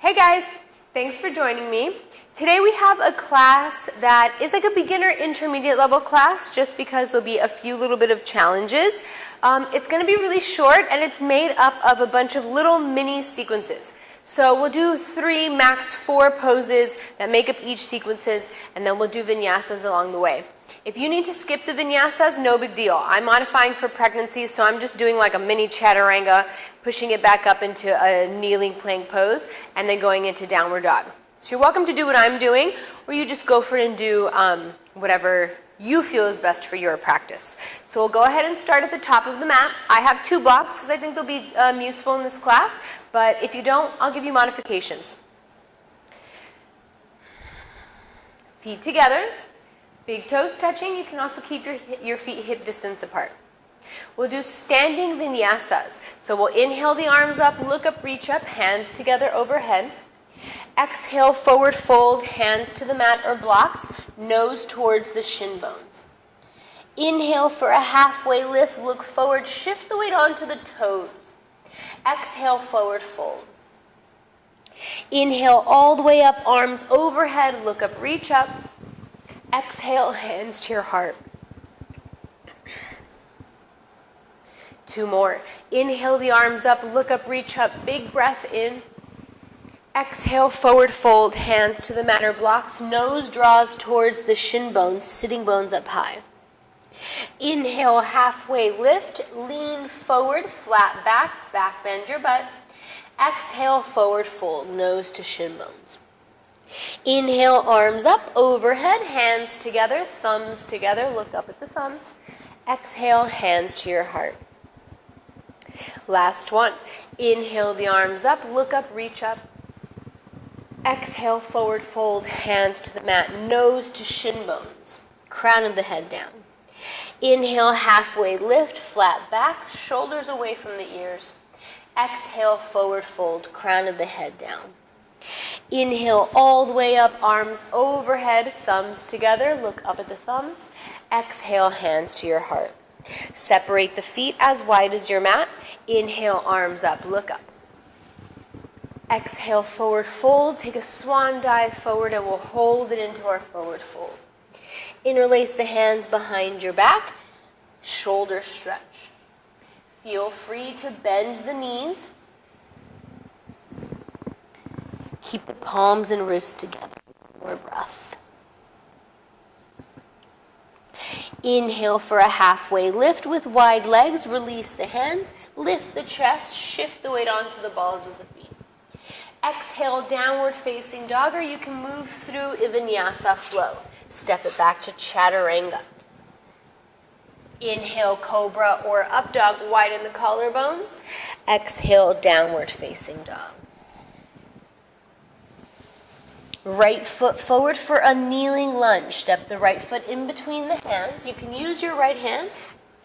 Hey guys, thanks for joining me. Today we have a class that is like a beginner intermediate level class just because there'll be a few little bit of challenges. It's going to be really short and it's made up of a bunch of little mini sequences. So we'll do 3, max 4 poses that make up each sequences, and then we'll do vinyasas along the way. If you need to skip the vinyasas, no big deal. I'm modifying for pregnancy, so I'm just doing like a mini chaturanga, pushing it back up into a kneeling plank pose, and then going into downward dog. So you're welcome to do what I'm doing, or you just go for it and do whatever you feel is best for your practice. So we'll go ahead and start at the top of the mat. I have 2 blocks because I think they'll be useful in this class, but if you don't, I'll give you modifications. Feet together, big toes touching. You can also keep your feet hip distance apart. We'll do standing vinyasas. So we'll inhale the arms up, look up, reach up, hands together overhead. Exhale, forward fold, hands to the mat or blocks, nose towards the shin bones. Inhale for a halfway lift, look forward, shift the weight onto the toes. Exhale, forward fold. Inhale all the way up, arms overhead, look up, reach up. Exhale, hands to your heart. 2 more. Inhale the arms up, look up, reach up, big breath in. Exhale, forward fold, hands to the mat or blocks, nose draws towards the shin bones, sitting bones up high. Inhale, halfway lift, lean forward, flat back bend your butt. Exhale, forward fold, nose to shin bones. Inhale, arms up, overhead, hands together, thumbs together, look up at the thumbs. Exhale, hands to your heart. Last one. Inhale the arms up, look up, reach up. Exhale, forward fold, hands to the mat, nose to shin bones, crown of the head down. Inhale, halfway lift, flat back, shoulders away from the ears. Exhale, forward fold, crown of the head down. Inhale all the way up, arms overhead, thumbs together, look up at the thumbs. Exhale, hands to your heart. Separate the feet as wide as your mat. Inhale, arms up, look up. Exhale, forward fold, take a swan dive forward and we'll hold it into our forward fold. Interlace the hands behind your back, shoulder stretch. Feel free to bend the knees. Keep the palms and wrists together. More breath. Inhale for a halfway lift with wide legs. Release the hands. Lift the chest. Shift the weight onto the balls of the feet. Exhale, downward facing dog, or you can move through a vinyasa flow. Step it back to chaturanga. Inhale, cobra or up dog, widen the collarbones. Exhale, downward facing dog. Right foot forward for a kneeling lunge. Step the right foot in between the hands. You can use your right hand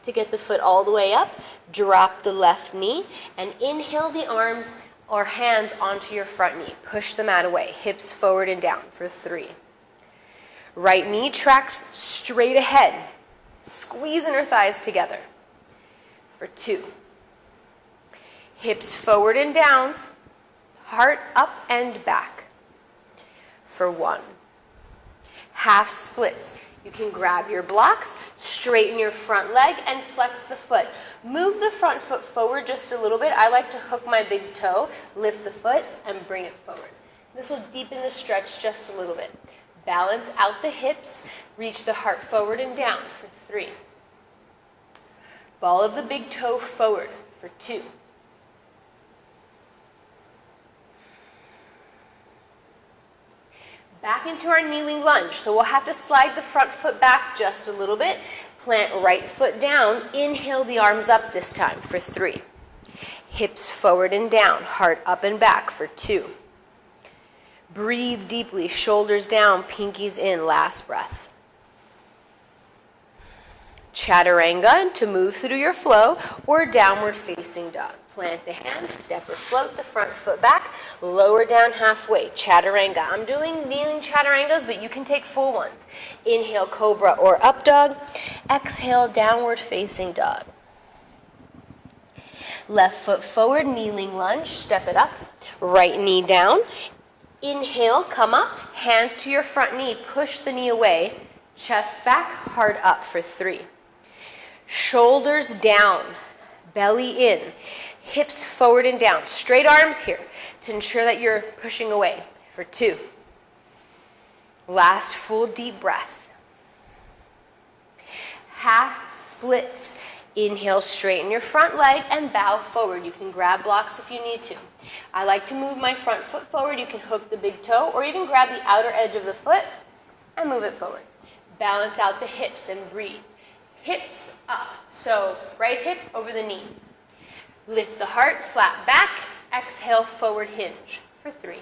to get the foot all the way up. Drop the left knee and inhale the arms or hands onto your front knee. Push the mat away. Hips forward and down for 3. Right knee tracks straight ahead. Squeeze inner thighs together for 2. Hips forward and down. Heart up and back for 1. Half splits. You can grab your blocks, straighten your front leg, and flex the foot. Move the front foot forward just a little bit. I like to hook my big toe, lift the foot, and bring it forward. This will deepen the stretch just a little bit. Balance out the hips, reach the heart forward and down for 3. Ball of the big toe forward for 2. Back into our kneeling lunge. So we'll have to slide the front foot back just a little bit. Plant right foot down. Inhale the arms up this time for 3. Hips forward and down. Heart up and back for 2. Breathe deeply. Shoulders down. Pinkies in. Last breath. Chaturanga to move through your flow, or downward facing dog. Plant the hands, step or float the front foot back, lower down halfway, chaturanga. I'm doing kneeling chaturangas, but you can take full ones. Inhale, cobra or up dog. Exhale, downward facing dog. Left foot forward, kneeling lunge, step it up. Right knee down. Inhale, come up, hands to your front knee, push the knee away, chest back, heart up for 3. Shoulders down, belly in, hips forward and down, straight arms here to ensure that you're pushing away for 2. Last full deep breath. Half splits. Inhale, straighten your front leg and bow forward. You can grab blocks if you need to. I like to move my front foot forward. You can hook the big toe or even grab the outer edge of the foot and move it forward. Balance out the hips and breathe. Hips up. So right hip over the knee. Lift the heart, flat back. Exhale, forward hinge for 3.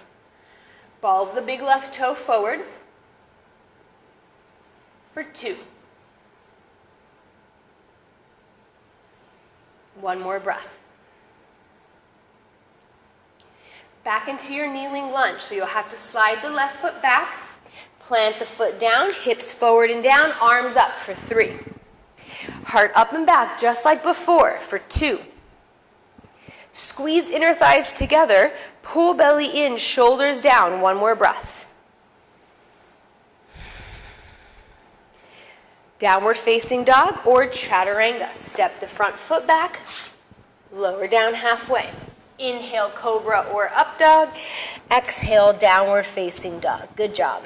Ball of the big left toe forward for 2. 1 more breath. Back into your kneeling lunge. So you'll have to slide the left foot back, plant the foot down, hips forward and down, arms up for 3. Heart up and back just like before for 2. Squeeze inner thighs together, pull belly in, shoulders down. 1 more breath. Downward facing dog or chaturanga. Step the front foot back, lower down halfway. Inhale, cobra or up dog. Exhale, downward facing dog. Good job.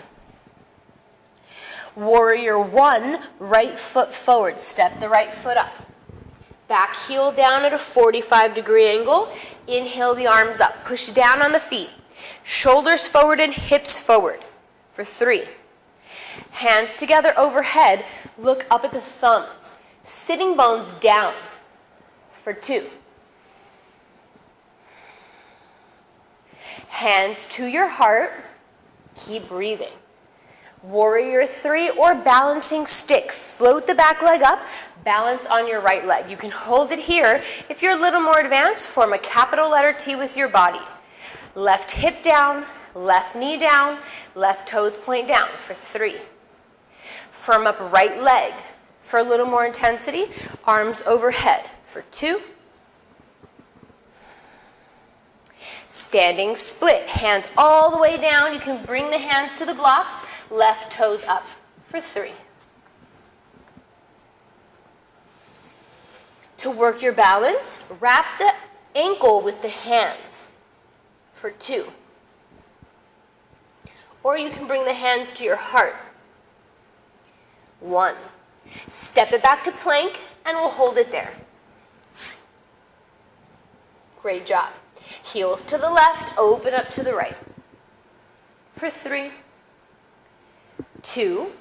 Warrior 1, right foot forward. Step the right foot up. Back heel down at a 45-degree angle. Inhale the arms up. Push down on the feet. Shoulders forward and hips forward for 3. Hands together overhead. Look up at the thumbs. Sitting bones down for 2. Hands to your heart. Keep breathing. Warrior 3 or balancing stick. Float the back leg up. Balance on your right leg. You can hold it here. If you're a little more advanced, form a capital letter T with your body. Left hip down, left knee down, left toes point down for 3. Firm up right leg for a little more intensity. Arms overhead for 2. Standing split. Hands all the way down. You can bring the hands to the blocks. Left toes up for 3. To work your balance, wrap the ankle with the hands for 2. Or you can bring the hands to your heart. 1. Step it back to plank and we'll hold it there. Great job. Heels to the left, open up to the right. For 3, 2,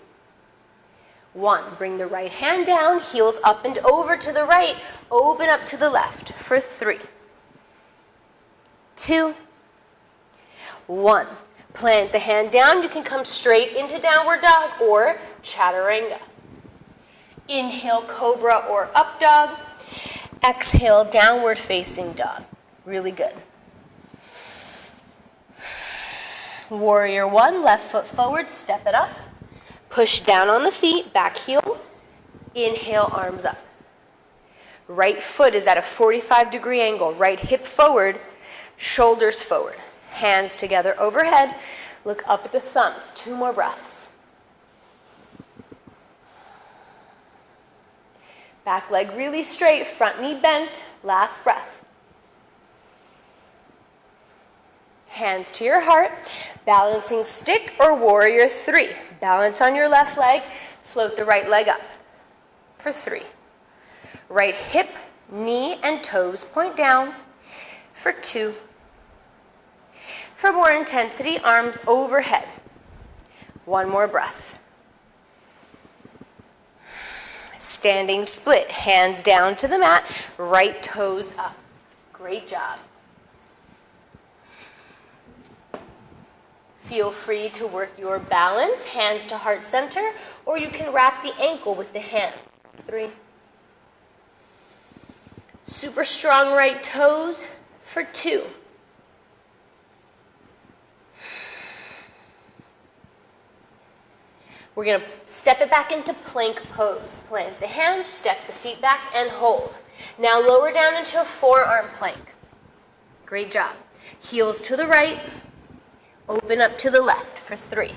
1. Bring the right hand down, heels up and over to the right, open up to the left. For 3, 2, 1. Plant the hand down. You can come straight into downward dog or chaturanga. Inhale, cobra or up dog. Exhale, downward facing dog. Really good. Warrior 1, left foot forward, step it up. Push down on the feet, back heel. Inhale, arms up. Right foot is at a 45-degree angle. Right hip forward, shoulders forward. Hands together overhead. Look up at the thumbs. 2 more breaths. Back leg really straight, front knee bent. Last breath. Hands to your heart. Balancing stick or warrior 3. Balance on your left leg. Float the right leg up for 3. Right hip, knee, and toes point down for 2. For more intensity, arms overhead. 1 more breath. Standing split, hands down to the mat, right toes up. Great job. Feel free to work your balance, hands to heart center, or you can wrap the ankle with the hand. 3. Super strong right toes for 2. We're going to step it back into plank pose. Plant the hands, step the feet back, and hold. Now lower down into a forearm plank. Great job. Heels to the right, open up to the left for 3,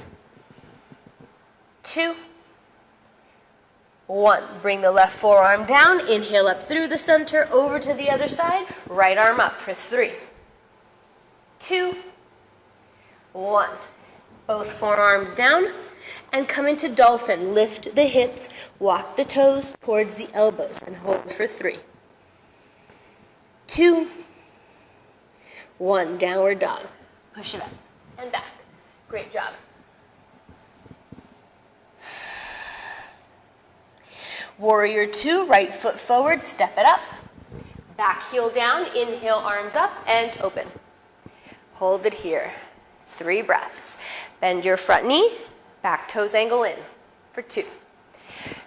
2, 1. Bring the left forearm down, inhale up through the center, over to the other side, right arm up for 3, 2, 1. Both forearms down, and come into dolphin. Lift the hips, walk the toes towards the elbows, and hold for 3, 2, 1. Downward dog. Push it up and back. Great job. Warrior 2, right foot forward, step it up. Back heel down, inhale, arms up, and open. Hold it here. 3 breaths. Bend your front knee, back toes angle in for 2.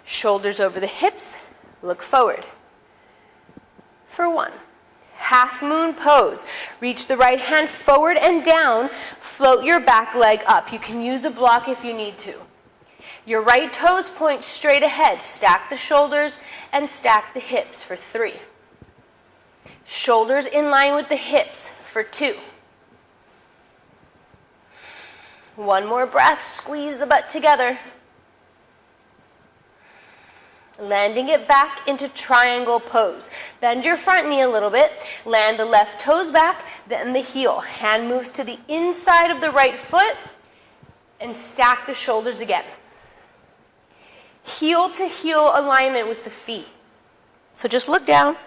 Shoulders over the hips, look forward for 1. Half moon pose. Reach the right hand forward and down, float your back leg up. You can use a block if you need to. Your right toes point straight ahead. Stack the shoulders and stack the hips for 3. Shoulders in line with the hips for 2. 1 more breath. Squeeze the butt together. Landing it back into triangle pose. Bend your front knee a little bit. Land the left toes back, then the heel. Hand moves to the inside of the right foot and stack the shoulders again. Heel to heel alignment with the feet. So just look down,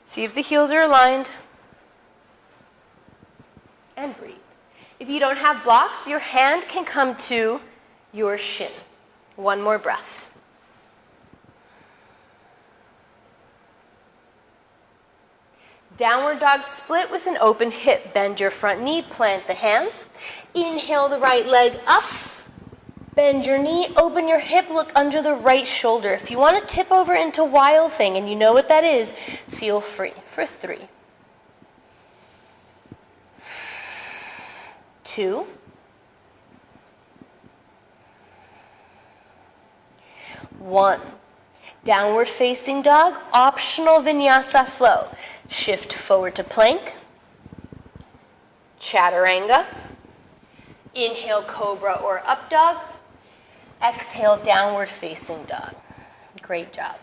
see if the heels are aligned, and breathe. If you don't have blocks, your hand can come to your shin. 1 more breath. Downward dog split with an open hip. Bend your front knee, plant the hands. Inhale the right leg up. Bend your knee, open your hip, look under the right shoulder. If you want to tip over into wild thing, and you know what that is, feel free for 3, 2, 1. Downward facing dog, optional vinyasa flow. Shift forward to plank, chaturanga, inhale cobra or up dog, exhale downward facing dog. Great job.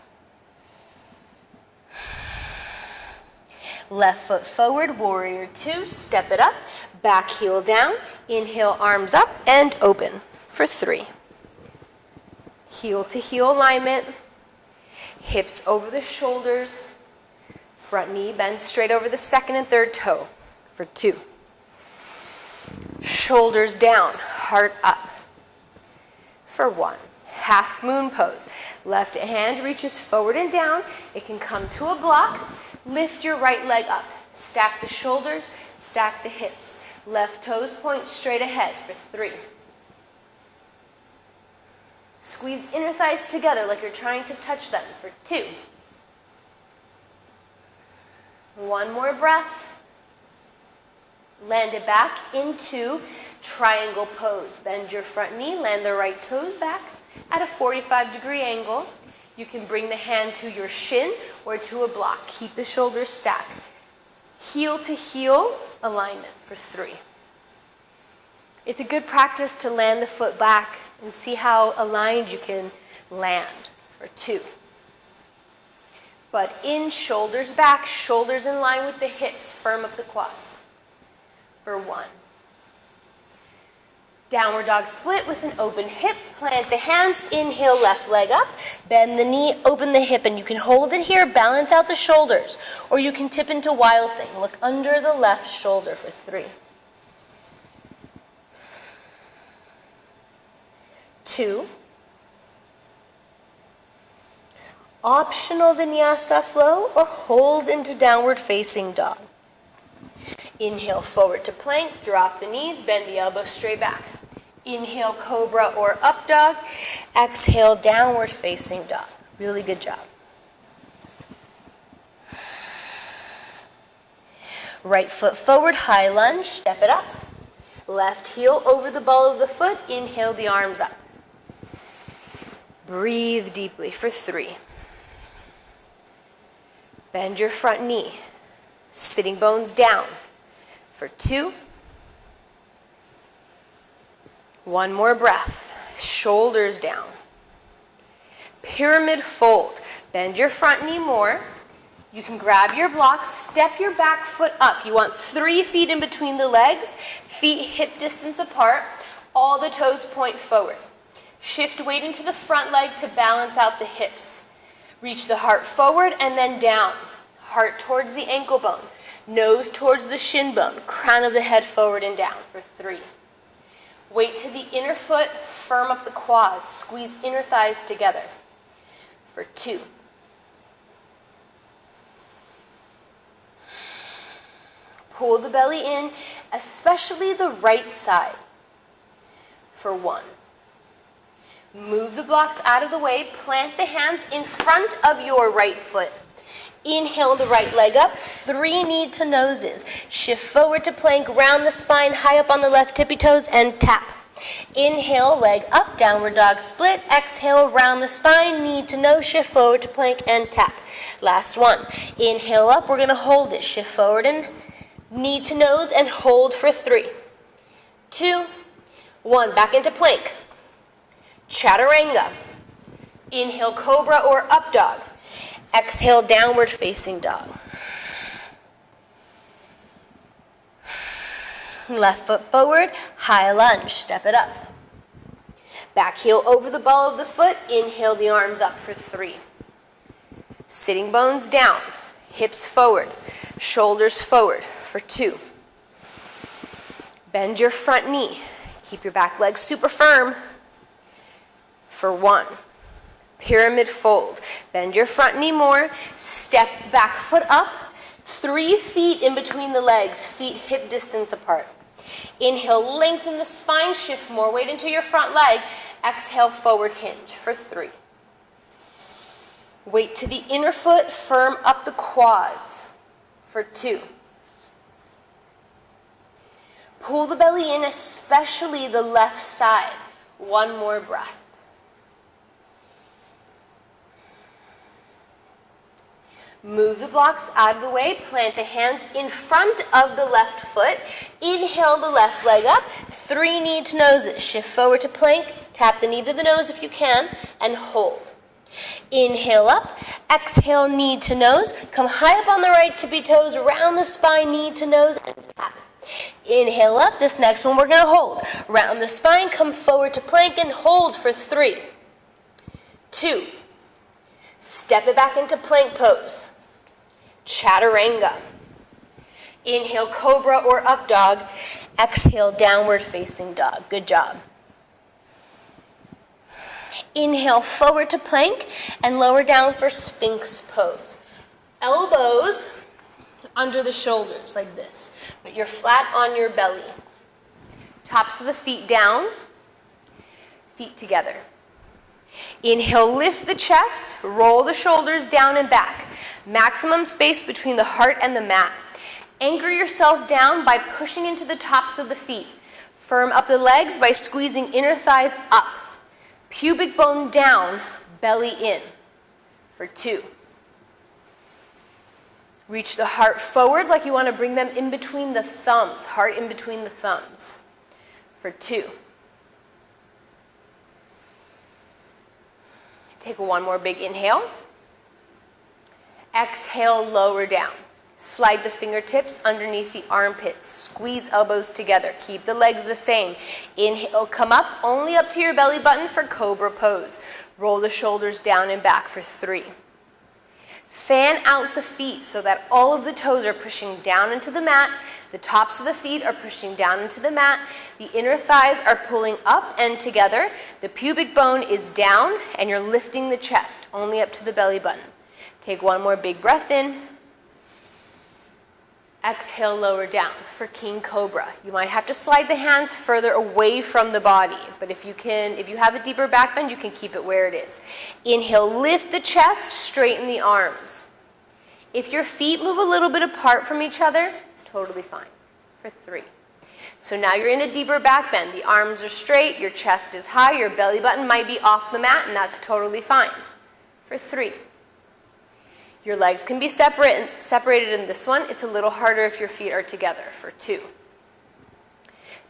Left foot forward, warrior 2, step it up, back heel down, inhale arms up and open for 3. Heel to heel alignment, hips over the shoulders, front knee bends straight over the second and third toe for 2. Shoulders down, heart up for 1. Half moon pose. Left hand reaches forward and down. It can come to a block. Lift your right leg up. Stack the shoulders, stack the hips. Left toes point straight ahead for 3. Squeeze inner thighs together like you're trying to touch them for 2. 1 more breath. Land it back into triangle pose. Bend your front knee, land the right toes back at a 45-degree angle. You can bring the hand to your shin or to a block. Keep the shoulders stacked. Heel to heel alignment for 3. It's a good practice to land the foot back and see how aligned you can land for 2. But in, shoulders back, shoulders in line with the hips, firm up the quads for 1. Downward dog split with an open hip. Plant the hands, inhale left leg up, bend the knee, open the hip, and you can hold it here, balance out the shoulders, or you can tip into wild thing. Look under the left shoulder for 3. 2. Optional vinyasa flow or hold into downward facing dog. Inhale forward to plank, drop the knees, bend the elbows straight back. Inhale cobra or up dog. Exhale downward facing dog. Really good job. Right foot forward, high lunge, step it up. Left heel over the ball of the foot, inhale the arms up. Breathe deeply for 3. Bend your front knee, sitting bones down. for 2. One more breath. Shoulders down. Pyramid fold. Bend your front knee more. You can grab your blocks, step your back foot up. You want 3 feet in between the legs, feet hip distance apart, all the toes point forward. Shift weight into the front leg to balance out the hips. Reach the heart forward and then down. Heart towards the ankle bone, nose towards the shin bone, crown of the head forward and down for 3. Weight to the inner foot, firm up the quads, squeeze inner thighs together for 2. Pull the belly in, especially the right side, for 1. Move the blocks out of the way, plant the hands in front of your right foot. Inhale the right leg up, 3 knee to noses. Shift forward to plank, round the spine, high up on the left tippy toes, and tap. Inhale, leg up, downward dog split. Exhale, round the spine, knee to nose, shift forward to plank, and tap. Last one. Inhale up, we're going to hold it. Shift forward and knee to nose and hold for 3, 2, 1. Back into plank. Chaturanga. Inhale, cobra or up dog. Exhale, downward facing dog. Left foot forward, high lunge, step it up. Back heel over the ball of the foot, inhale the arms up for 3. Sitting bones down, hips forward, shoulders forward for 2. Bend your front knee, keep your back leg super firm for 1. Pyramid fold. Bend your front knee more. Step back foot up. 3 feet in between the legs. Feet hip distance apart. Inhale, lengthen the spine. Shift more weight into your front leg. Exhale, forward hinge for 3. Weight to the inner foot. Firm up the quads for 2. Pull the belly in, especially the left side. 1 more breath. Move the blocks out of the way, plant the hands in front of the left foot. Inhale the left leg up, 3 knee to noses. Shift forward to plank, tap the knee to the nose if you can, and hold. Inhale up, exhale knee to nose. Come high up on the right tippy toes, round the spine, knee to nose, and tap. Inhale up, this next one we're going to hold. Round the spine, come forward to plank and hold for 3, 2. Step it back into plank pose. Chaturanga. Inhale, cobra or up dog. Exhale, downward facing dog. Good job. Inhale, forward to plank and lower down for Sphinx pose. Elbows under the shoulders like this, but you're flat on your belly. Tops of the feet down, feet together. Inhale, lift the chest, roll the shoulders down and back. Maximum space between the heart and the mat. Anchor yourself down by pushing into the tops of the feet. Firm up the legs by squeezing inner thighs up. Pubic bone down, belly in for 2. Reach the heart forward like you want to bring them in between the thumbs. Heart in between the thumbs for 2. Take 1 more big inhale. Exhale, lower down. Slide the fingertips underneath the armpits. Squeeze elbows together. Keep the legs the same. Inhale, come up, only up to your belly button for cobra pose. Roll the shoulders down and back for 3. Fan out the feet so that all of the toes are pushing down into the mat. The tops of the feet are pushing down into the mat. The inner thighs are pulling up and together. The pubic bone is down and you're lifting the chest only up to the belly button. Take 1 more big breath in. Exhale, lower down for King Cobra. You might have to slide the hands further away from the body, but if you have a deeper back bend, you can keep it where it is. Inhale, lift the chest, straighten the arms. If your feet move a little bit apart from each other, it's totally fine for 3. So now you're in a deeper back bend. The arms are straight, your chest is high, your belly button might be off the mat, and that's totally fine for 3. Your legs can be separated in this one. It's a little harder if your feet are together for 2.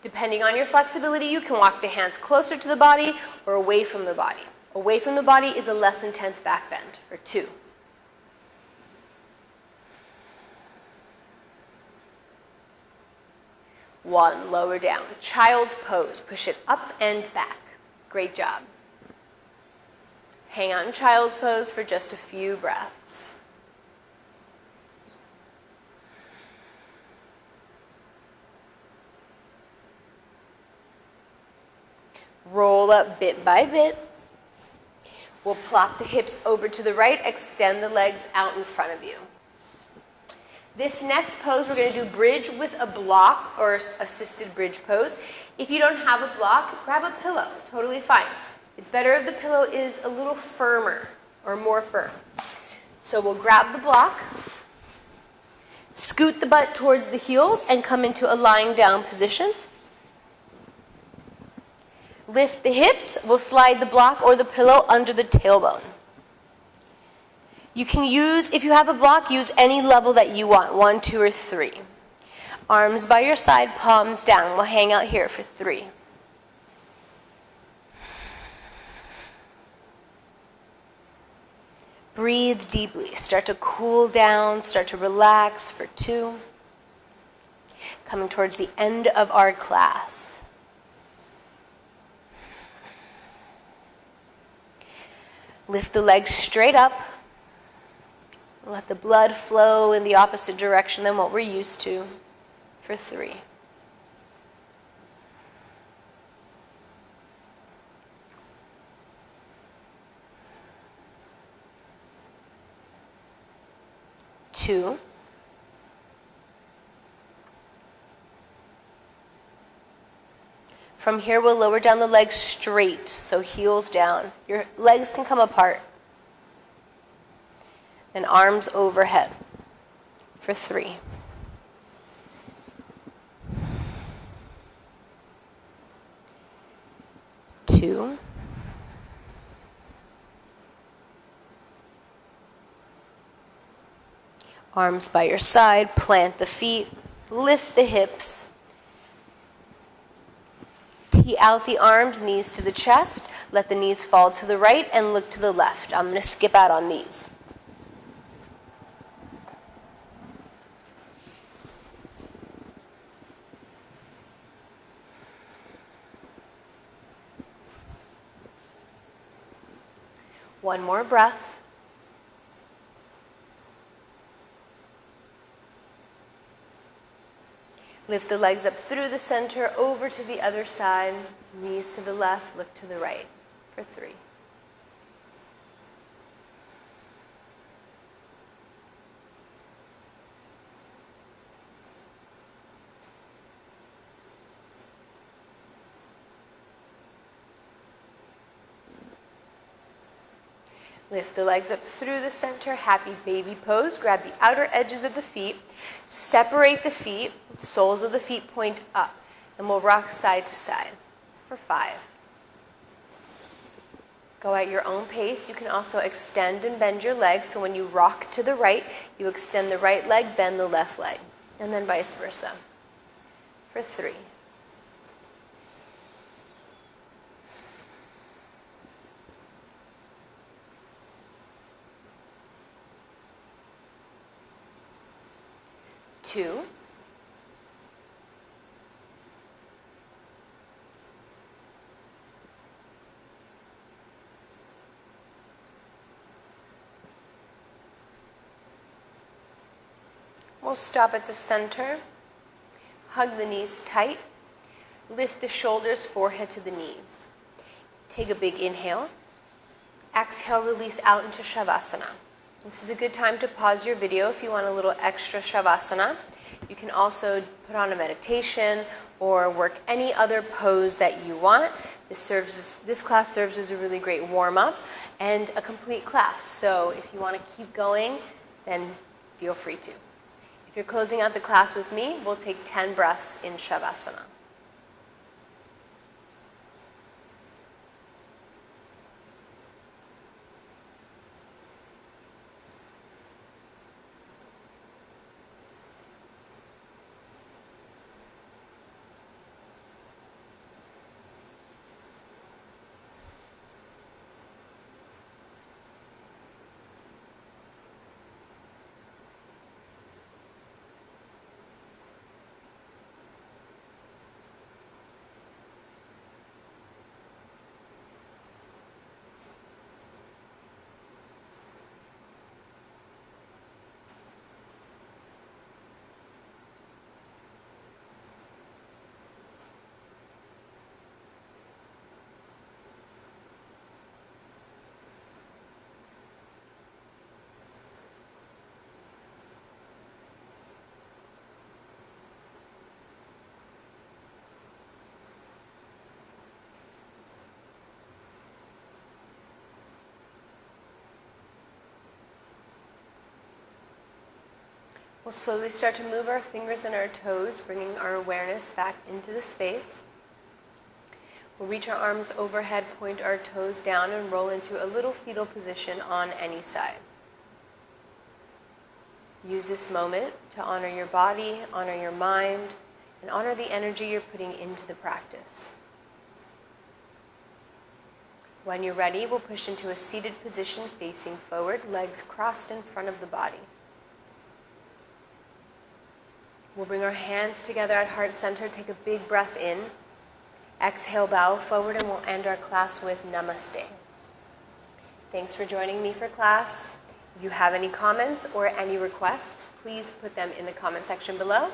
Depending on your flexibility, you can walk the hands closer to the body or away from the body. Away from the body is a less intense back bend for 2. One, lower down. Child's pose. Push it up and back. Great job. Hang on child's pose for just a few breaths. Roll up bit by bit. We'll plop the hips over to the right, extend the legs out in front of you. This next pose, we're going to do bridge with a block or assisted bridge pose. If you don't have a block, grab a pillow. Totally fine. It's better if the pillow is a little firmer or more firm. So we'll grab the block, scoot the butt towards the heels, and come into a lying down position. Lift the hips. We'll slide the block or the pillow under the tailbone. You can use, if you have a block, use any level that you want, 1, 2, or 3. Arms by your side, palms down. We'll hang out here for 3. Breathe deeply. Start to cool down, start to relax for 2. Coming towards the end of our class. Lift the legs straight up. Let the blood flow in the opposite direction than what we're used to for 3. 2. From here, we'll lower down the legs straight, so heels down. Your legs can come apart. And arms overhead for 3. 2. Arms by your side, plant the feet, lift the hips. Tee out the arms, knees to the chest. Let the knees fall to the right and look to the left. I'm going to skip out on these. One more breath. Lift the legs up through the center, over to the other side. Knees to the left, look to the right for 3. Lift the legs up through the center, happy baby pose. Grab the outer edges of the feet. Separate the feet, soles of the feet point up. And we'll rock side to side for 5. Go at your own pace. You can also extend and bend your legs. So when you rock to the right, you extend the right leg, bend the left leg. And then vice versa for 3. 2. 'We'll stop at the center. Hug the knees tight. Lift the shoulders, forehead to the knees. Take a big inhale. Exhale, release out into Shavasana. This is a good time to pause your video if you want a little extra Shavasana. You can also put on a meditation or work any other pose that you want. This class serves as a really great warm-up and a complete class. So if you want to keep going, then feel free to. If you're closing out the class with me, we'll take 10 breaths in Shavasana. We'll slowly start to move our fingers and our toes, bringing our awareness back into the space. We'll reach our arms overhead, point our toes down, and roll into a little fetal position on any side. Use this moment to honor your body, honor your mind, and honor the energy you're putting into the practice. When you're ready, we'll push into a seated position facing forward, legs crossed in front of the body. We'll bring our hands together at heart center, take a big breath in. Exhale, bow forward, and we'll end our class with Namaste. Thanks for joining me for class. If you have any comments or any requests, please put them in the comment section below,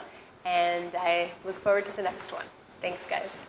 and I look forward to the next one. Thanks, guys.